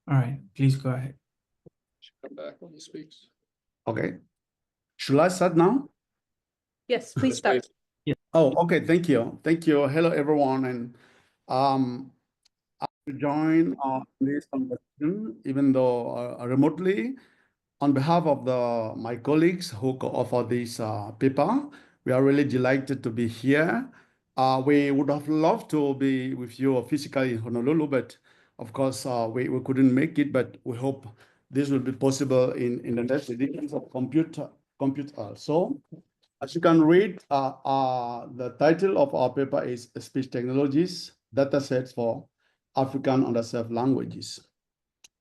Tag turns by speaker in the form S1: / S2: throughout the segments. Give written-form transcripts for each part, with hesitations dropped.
S1: All right, please go ahead.
S2: Come back when he speaks.
S3: Okay. Should I start now?
S4: Yes, please start.
S3: Oh, okay. Thank you. Thank you. Hello, everyone. And I will join this conversation, even though remotely, on behalf of my colleagues who co-authored this paper. We are really delighted to be here. We would have loved to be with you physically in Honolulu, but of course, we couldn't make it, but we hope this will be possible in the next editions of computer. So, as you can read, the title of our paper is Speech Technologies, Datasets for African Underserved Languages.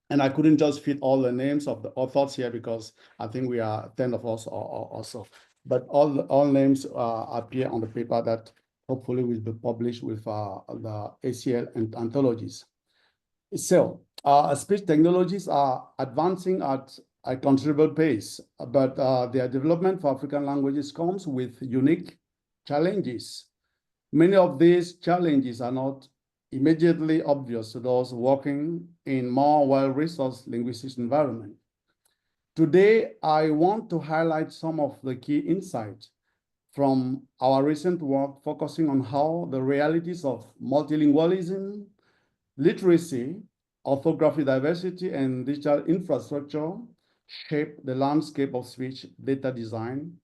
S3: And I couldn't just fit all the names of the authors here because I think we are 10 of us also. But all names appear on the paper that hopefully will be published with the ACL and anthologies. So speech technologies are advancing at a considerable pace, but their development for African languages comes with unique challenges. Many of these challenges are not immediately obvious to those working in more well-resourced linguistic environment. Today, I want to highlight some of the key insights from our recent work focusing on how the realities of multilingualism, literacy, orthography diversity, and digital infrastructure shape the landscape of speech data design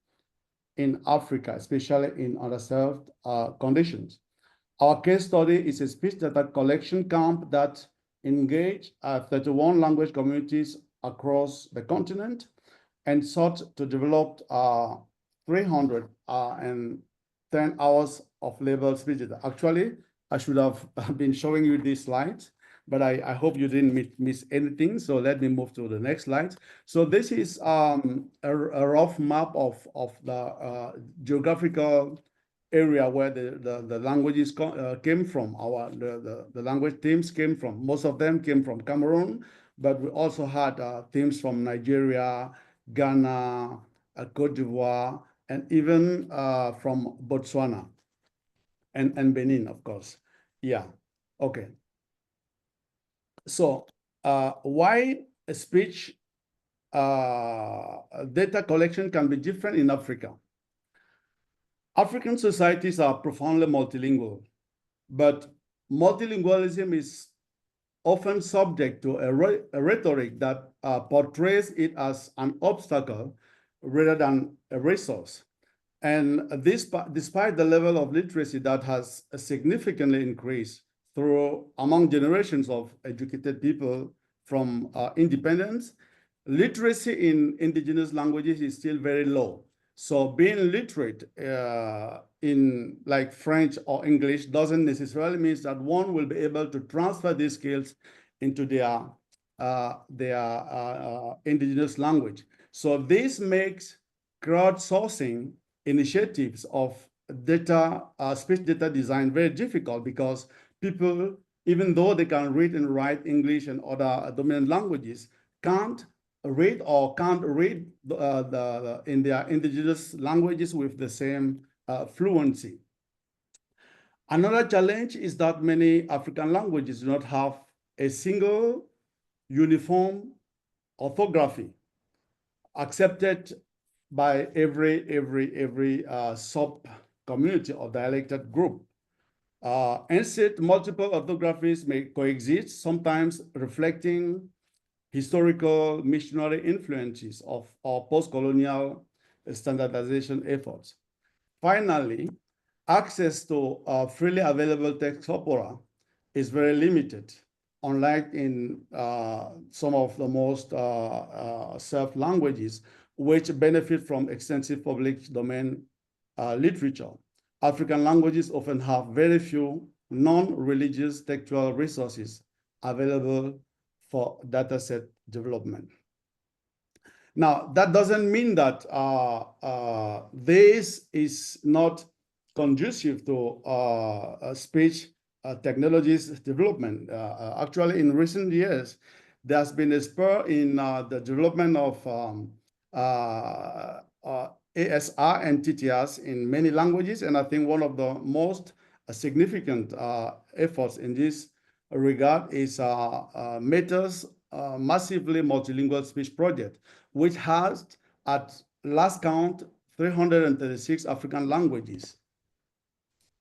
S3: in Africa, especially in underserved conditions. Our case study is a speech data collection camp that engaged 31 language communities across the continent and sought to develop 310 hours of labeled speech data. Actually, I should have been showing you these slides, but I hope you didn't miss anything. So let me move to the next slide. So this is a rough map of the geographical area where the languages came from. The language teams came from. Most of them came from Cameroon, but we also had teams from Nigeria, Ghana, Cote d'Ivoire, and even from Botswana and Benin, of course. Yeah, okay. So why a speech data collection can be different in Africa? African societies are profoundly multilingual, but multilingualism is often subject to a rhetoric that portrays it as an obstacle rather than a resource. And this, despite the level of literacy that has significantly increased among generations of educated people from independence, literacy in indigenous languages is still very low. So being literate in like French or English doesn't necessarily mean that one will be able to transfer these skills into their indigenous language. So this makes crowdsourcing initiatives of speech data design very difficult because people, even though they can read and write English and other dominant languages, can't read in their indigenous languages with the same fluency. Another challenge is that many African languages do not have a single uniform orthography accepted by every sub-community or dialected group. Instead, multiple orthographies may coexist, sometimes reflecting historical missionary influences of our post-colonial standardization efforts. Finally, access to freely available text corpora is very limited, unlike in some of the most served languages, which benefit from extensive public domain literature. African languages often have very few non-religious textual resources available for dataset development. Now, that doesn't mean that this is not conducive to speech technologies development. Actually, in recent years, there's been a spur in the development of ASR and TTRs in many languages, and I think one of the most significant efforts in this regard is Meta's massively multilingual speech project, which has at last count 336 African languages,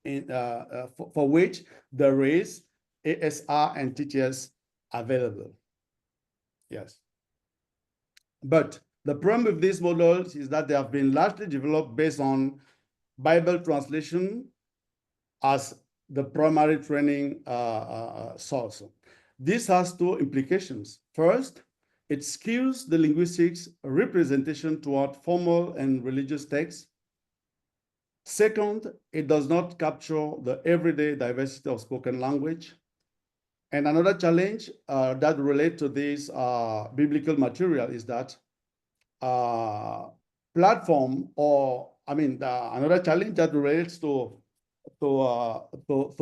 S3: for which there is ASR and TTS available. Yes. But the problem with these models is that they have been largely developed based on Bible translation as the primary training source. This has two implications. First, it skews the linguistics representation toward formal and religious texts. Second, it does not capture the everyday diversity of spoken language. And another challenge that relates to this biblical material is that platform, or another challenge that relates to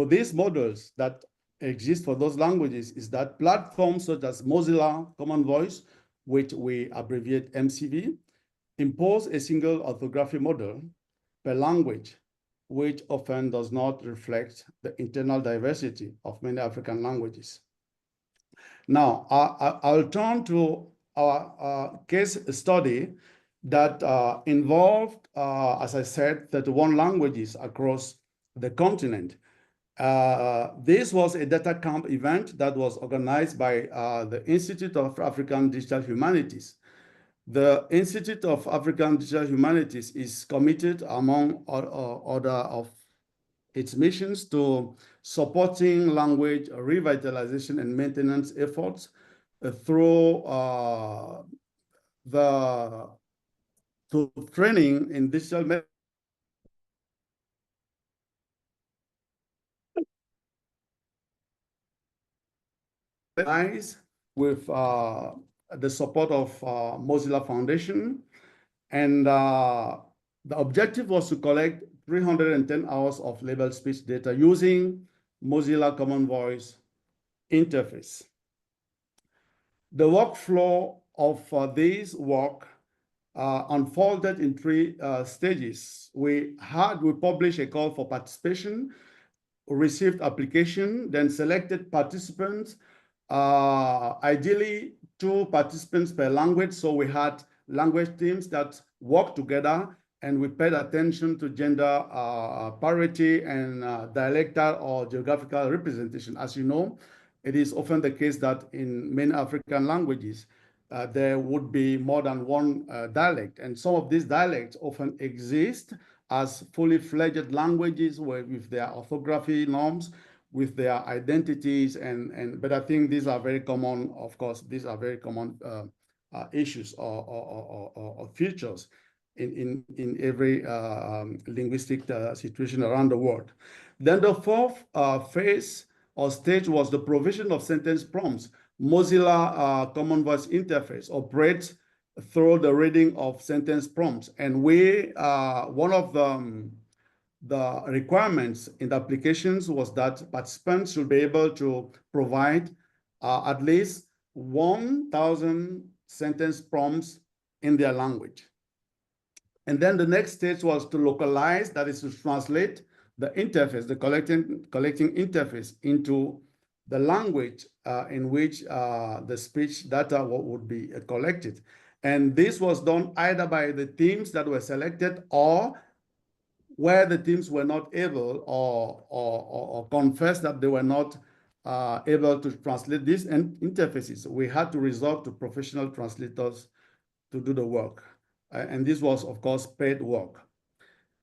S3: these models that exist for those languages is that platforms such as Mozilla Common Voice, which we abbreviate MCV, impose a single orthography model per language, which often does not reflect the internal diversity of many African languages. Now, I'll turn to our case study that involved, as I said, 31 languages across the continent. This was a data camp event that was organized by the Institute of African Digital Humanities. The Institute of African Digital Humanities is committed, among other of its missions, to supporting language revitalization and maintenance efforts through training in digital methods with the support of Mozilla Foundation. And the objective was to collect 310 hours of labeled speech data using Mozilla Common Voice interface. The workflow of this work unfolded in three stages. We published a call for participation, received application, then selected participants, ideally 2 participants per language. So we had language teams that worked together, and we paid attention to gender parity and dialectal or geographical representation. As you know, it is often the case that in many African languages, there would be more than one dialect. And some of these dialects often exist as fully fledged languages with their orthography norms, with their identities, but I think these are very common, of course, these are very common issues or features in every linguistic situation around the world. Then the fourth phase or stage was the provision of sentence prompts. Mozilla Common Voice interface operates through the reading of sentence prompts. And one of the requirements in the applications was that participants should be able to provide at least 1,000 sentence prompts in their language. And then the next stage was to localize, that is to translate the interface, the collecting interface into the language in which the speech data would be collected. And this was done either by the teams that were selected, or where the teams were not able or confessed that they were not able to translate these interfaces, we had to resort to professional translators to do the work. And this was, of course, paid work.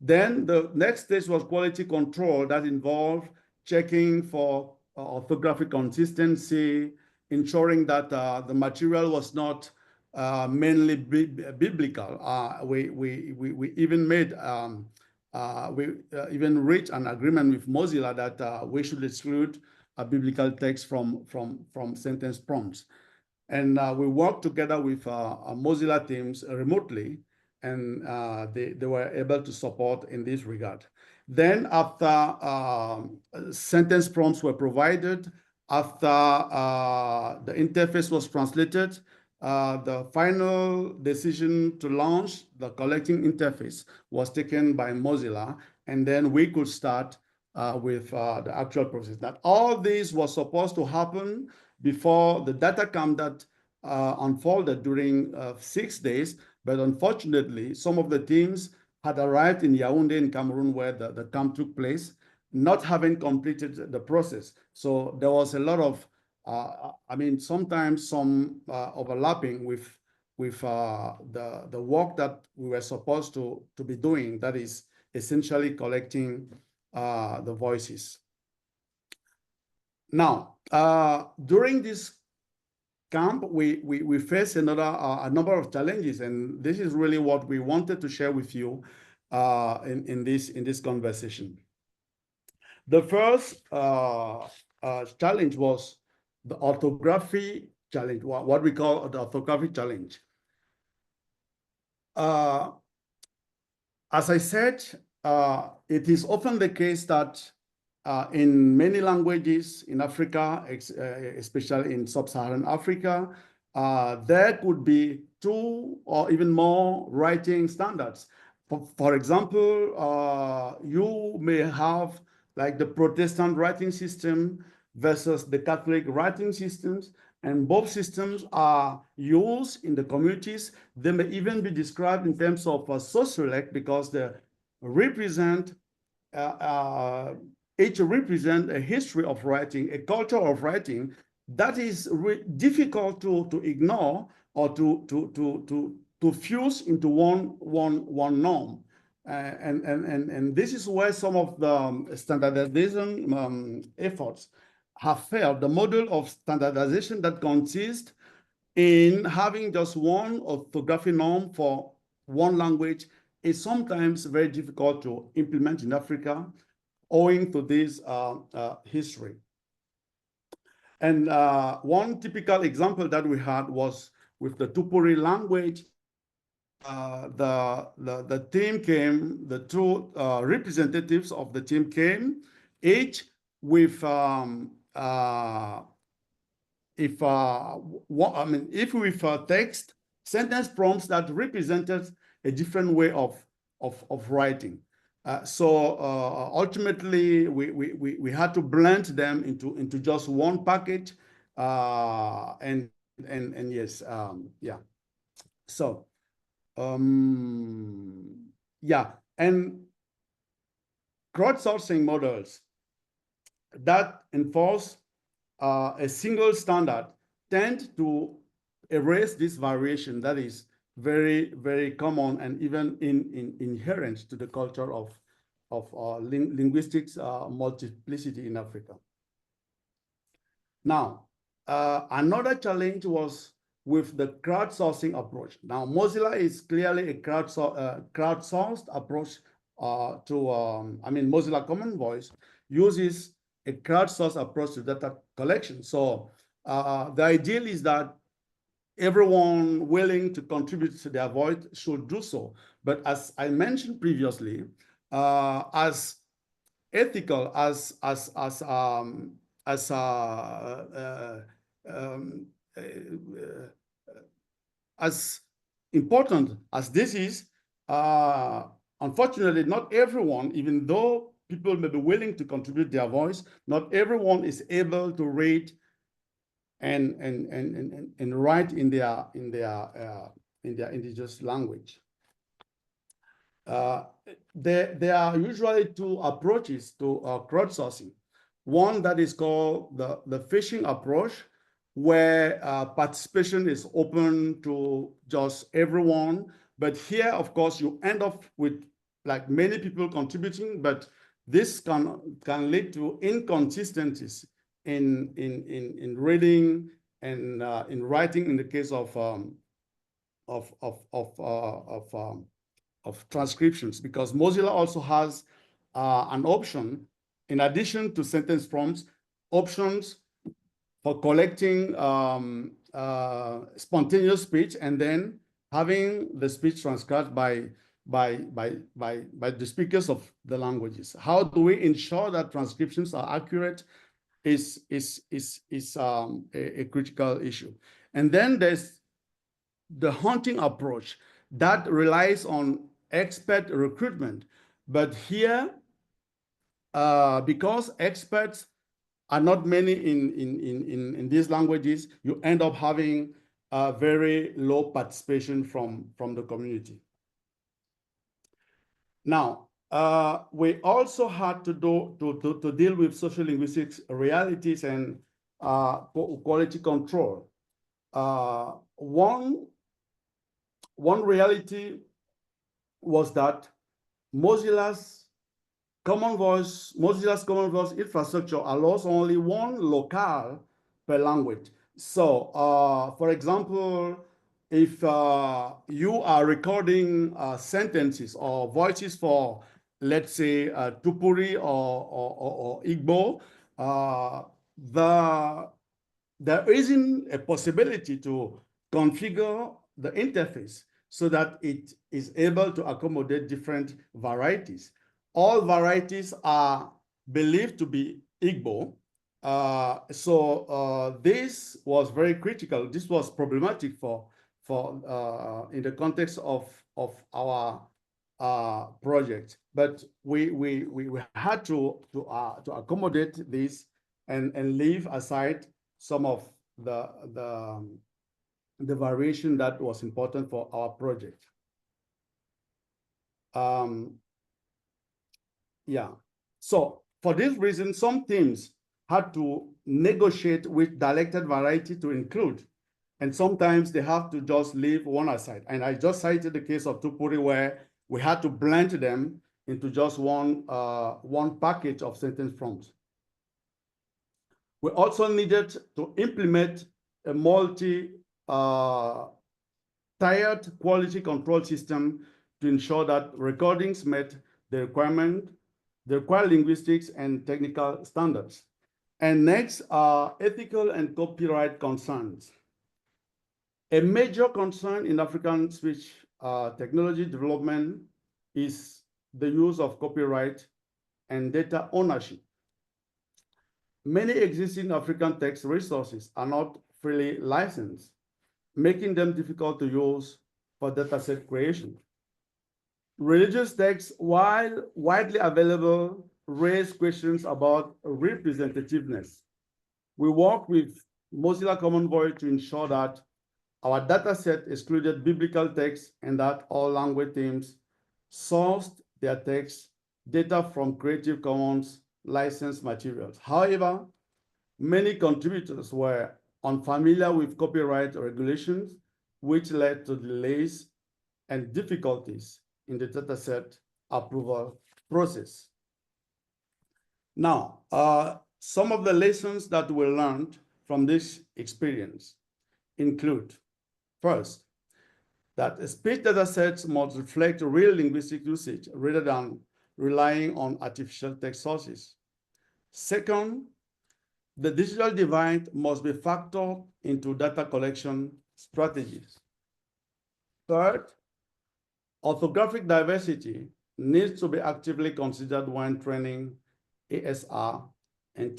S3: Then the next stage was quality control that involved checking for orthographic consistency, ensuring that the material was not mainly biblical. We even made even reached an agreement with Mozilla that we should exclude a biblical text from sentence prompts. And we worked together with Mozilla teams remotely, and they were able to support in this regard. Then after sentence prompts were provided, after the interface was translated, the final decision to launch the collecting interface was taken by Mozilla, and then we could start the actual process. That all this was supposed to happen before the data camp that unfolded during 6 days, but unfortunately, some of the teams had arrived in Yaoundé in Cameroon where the camp took place, not having completed the process. So there was a lot of, sometimes some overlapping with the work that we were supposed to be doing, that is essentially collecting the voices. Now, during this camp, we faced a number of challenges, and this is really what we wanted to share with you in this conversation. The first challenge was the orthography challenge, what we call the orthography challenge. As I said, it is often the case that in many languages in Africa, especially in sub-Saharan Africa, there could be 2 or even more writing standards. For example, you may have like the Protestant writing system versus the Catholic writing systems, and both systems are used in the communities. They may even be described in terms of sociolect because they represent each represent a history of writing, a culture of writing that is difficult to ignore or to fuse into one norm. And this is where some of the standardization efforts have failed. The model of standardization that consists in having just one orthography norm for one language is sometimes very difficult to implement in Africa, owing to this history. And one typical example that we had was with the Tupuri language. The team came, the 2 representatives of the team came, each with if with text sentence prompts that represented a different way of writing. So ultimately, we had to blend them into just one package, and yes, yeah. So yeah, and crowdsourcing models that enforce a single standard tend to erase this variation that is very, very common and even inherent to the culture of linguistics multiplicity in Africa. Now, another challenge was with the crowdsourcing approach. Now, Mozilla is clearly a crowdsourced approach Mozilla Common Voice uses a crowdsourced approach to data collection. So the ideal is that everyone willing to contribute to their voice should do so. But as I mentioned previously, as ethical as important as this is, unfortunately, not everyone, even though people may be willing to contribute their voice, not everyone is able to read and write in their indigenous language. There are usually 2 approaches to crowdsourcing. One that is called the fishing approach, where participation is open to just everyone. But here, of course, you end up with like many people contributing, but this can lead to inconsistencies in reading and in writing in the case of transcriptions, because Mozilla also has an option, in addition to sentence prompts, options for collecting spontaneous speech and then having the speech transcribed by the speakers of the languages. How do we ensure that transcriptions are accurate is a critical issue. And then there's the hunting approach that relies on expert recruitment. But here, because experts are not many in these languages, you end up having a very low participation from the community. Now, we also had to deal with social linguistics realities and quality control. One reality was that Mozilla's common voice infrastructure allows only one locale per language. So, for example, if you are recording sentences or voices for, let's say, Tupuri or Igbo, there isn't a possibility to configure the interface so that it is able to accommodate different varieties. All varieties are believed to be Igbo. This was very critical. This was problematic for in the context of our project. But we had to accommodate this and leave aside some of the variation that was important for our project. Yeah, so for this reason, some teams had to negotiate which dialected variety to include. And sometimes they have to just leave one aside. And I just cited the case of Tupuri where we had to blend them into just one package of sentence forms. We also needed to implement a multi-tiered quality control system to ensure that recordings met the required linguistics and technical standards. And next are ethical and copyright concerns. A major concern in African speech technology development is the use of copyright and data ownership. Many existing African text resources are not freely licensed, making them difficult to use for dataset creation. Religious texts, while widely available, raise questions about representativeness. We work with Mozilla Common Voice to ensure that our dataset excluded biblical texts and that all language teams sourced their text data from Creative Commons licensed materials. However, many contributors were unfamiliar with copyright regulations, which led to delays and difficulties in the dataset approval process. Now, some of the lessons that we learned from this experience include, first, that speech datasets must reflect real linguistic usage rather than relying on artificial text sources. Second, the digital divide must be factored into data collection strategies. Third, orthographic diversity needs to be actively considered when training ASR and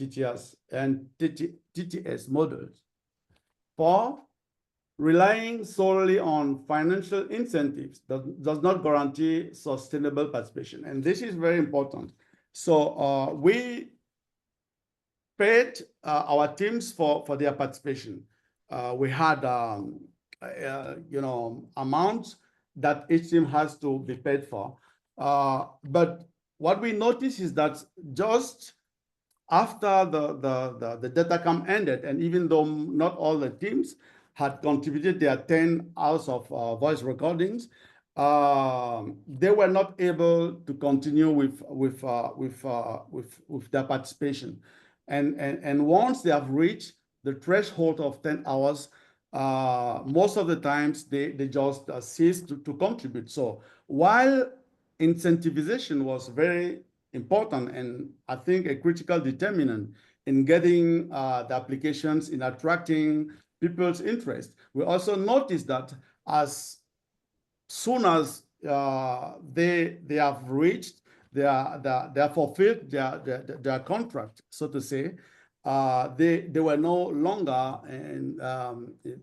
S3: TTS models. Four, relying solely on financial incentives does not guarantee sustainable participation. And this is very important. So we paid our teams for their participation. We had amounts that each team has to be paid for. But what we noticed is that just after the DataCamp ended, and even though not all the teams had contributed their 10 hours of voice recordings, they were not able to continue with their participation. And once they have reached the threshold of 10 hours, most of the times they just cease to contribute. So while incentivization was very important and I think a critical determinant in getting the applications, in attracting people's interest, we also noticed that as soon as they have reached they have fulfilled their contract, so to say, they were no longer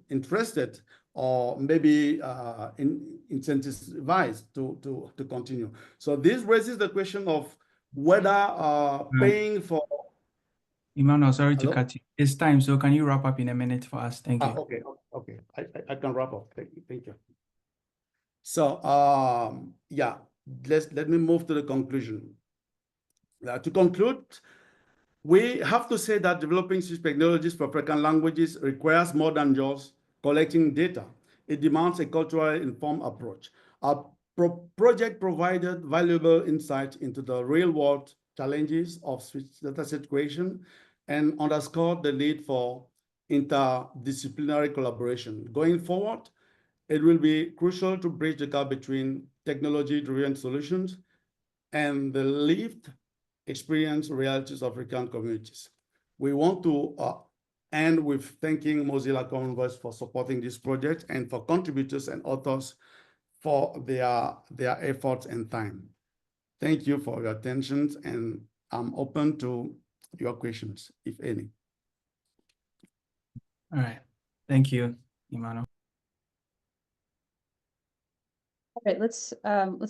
S3: interested or maybe incentivized to continue. So this raises the question of whether
S1: Right.
S3: paying for.
S1: Emmanuel, sorry to
S3: Hello?
S1: cut you. It's time, so can you wrap up in a minute for us? Thank you.
S3: Okay, okay. I can wrap up. Thank you. So, yeah, let me move to the conclusion. To conclude, we have to say that developing such technologies for African languages requires more than just collecting data. It demands a culturally informed approach. Our project provided valuable insight into the real-world challenges of speech dataset creation and underscored the need for interdisciplinary collaboration. Going forward, it will be crucial to bridge the gap between technology-driven solutions and the lived experience realities of African communities. We want to end with thanking Mozilla Common Voice for supporting this project and for contributors and authors for their efforts and time. Thank you for your attention, and I'm open to your questions, if any.
S1: All right. Thank you, Emmanuel.
S4: All right, let's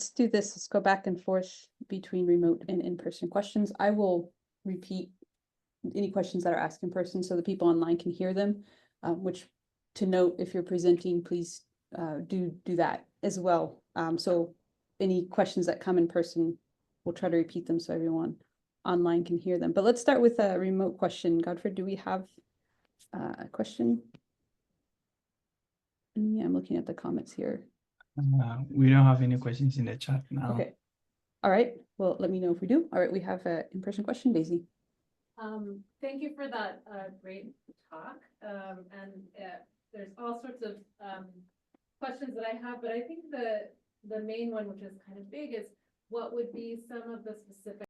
S4: do this. Let's go back and forth between remote and in-person questions. I will repeat any questions that are asked in person so the people online can hear them, which to note, if you're presenting, please do that as well. So any questions that come in person, we'll try to repeat them so everyone online can hear them. But let's start with a remote question. Godfrey, do we have a question? Yeah, I'm looking at the comments here.
S1: We don't have any questions in the chat now.
S4: Okay. All right. Well, let me know if we do. All right, we have an in-person question, Daisy.
S5: Thank you for that great talk. There's all sorts of questions that I have, but I think the main one, which is kind of big, is what would be some of the specific